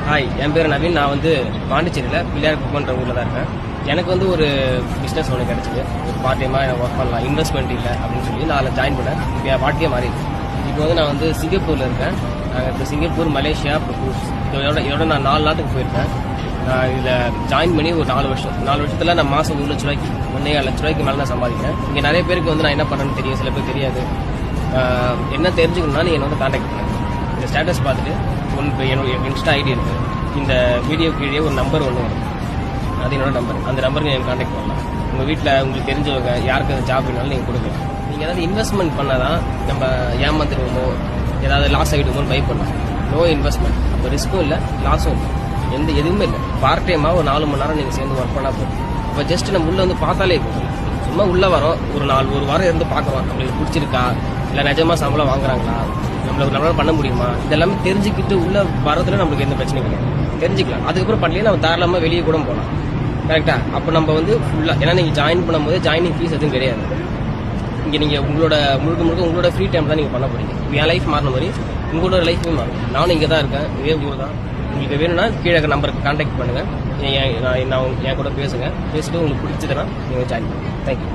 Hi, என் பேர் நவீன். நான் வந்து பாண்டிச்சேரியில் பிள்ளையார் குப்பன்ற ஊரில் தான் இருக்கேன். எனக்கு வந்து ஒரு பிஸ்னஸ் ஒன்று கிடச்சிது. ஒரு பார்ட் டைமாக எனக்கு ஒர்க் பண்ணலாம், இன்வெஸ்ட்மெண்ட் இல்லை அப்படின்னு சொல்லி நான் அதில் ஜாயின் பண்ணேன். இப்போ என் வாழ்க்கையே மாறிடுச்சு. இப்போ வந்து நான் வந்து சிங்கப்பூரில் இருக்கேன். நாங்கள் இப்போ சிங்கப்பூர், மலேசியா, அப்புறம் இதோட நான் 4 நாட்டுக்கு போயிருக்கேன். நான் இதில் ஜாயின் பண்ணி ஒரு 4 வருஷம். 4 வருஷத்தில் நான் மாதம் 1 லட்ச ரூபாய்க்கு 1.5 லட்ச ரூபாய்க்கு மேலே நான் சம்பாதிக்கிறேன். இங்கே நிறைய பேருக்கு வந்து நான் என்ன பண்ணுறேன்னு தெரியும், சில பேர் தெரியாது. என்ன தெரிஞ்சுக்கணும்னா நீங்கள் என்னை வந்து கான்டாக்ட் பண்ணுங்கள். இந்த ஸ்டேட்டஸ் பார்த்துட்டு என்னோட இன்ஸ்டா ஐடி இருக்குது. இந்த வீடியோ கீழே ஒரு நம்பர் ஒன்று வரும், அது என்னோட நம்பர். அந்த நம்பருக்கு நீங்கள் கான்டாக்ட் பண்ணலாம். உங்கள் வீட்டில் உங்களுக்கு தெரிஞ்சவங்க யாருக்கு அது ஜாப் வேணாலும் நீங்கள் கொடுக்கலாம். நீங்கள் ஏதாவது இன்வெஸ்ட்மெண்ட் பண்ணால் தான் நம்ம ஏமாந்துடுவோமோ ஏதாவது லாஸ் ஆகிடுமோன்னு பை பண்ணலாம். நோ இன்வெஸ்ட்மெண்ட், அப்போ ரிஸ்க்கும் இல்லை, லாஸும் இல்லை, எதுவுமே இல்லை. பார்ட் டைமாக ஒரு 4 மணி நேரம் நீங்கள் சேர்ந்து ஒர்க் பண்ணால் போதும். இப்போ ஜஸ்ட் நம்ம உள்ளே வந்து பார்த்தாலே போதும். சும்மா உள்ளே வரோம், ஒரு வாரம் இருந்து பார்க்குறோம், நம்மளுக்கு பிடிச்சிருக்கா, இல்லை நிஜமாக சம்பளம் வாங்குறாங்களா, நம்மளால பண்ண முடியுமா, இதெல்லாமே தெரிஞ்சுக்கிட்டு உள்ள வரதுல நம்மளுக்கு எந்த பிரச்சனையும் கிடையாது. தெரிஞ்சுக்கலாம். அதுக்கப்புறம் பண்ணலையே நம்ம தாராளமாக வெளியே கூட போகலாம். கரெக்டா? அப்போ நம்ம வந்து ஃபுல்லாக, ஏன்னா நீங்கள் ஜாயின் பண்ணும்போது ஜாயினிங் ஃபீஸ் எதுவும் கிடையாது. இங்கே நீங்கள் முழுக்க உங்களோட ஃப்ரீ டைம் தான் நீங்கள் பண்ண போறீங்க. என் லைஃப் மாறின மாதிரி உங்களோட லைஃபே மாறும். நானும் இங்கே தான் இருக்கேன், இதே ஊர் தான். உங்களுக்கு வேணும்னா கீழே நம்பருக்கு கான்டாக்ட் பண்ணுங்கள். நான் என் கூட பேசுங்க. பேசிட்டு உங்களுக்கு பிடிச்சதுன்னா நீங்கள் ஜாயின் பண்ணுங்கள். தேங்க்யூ.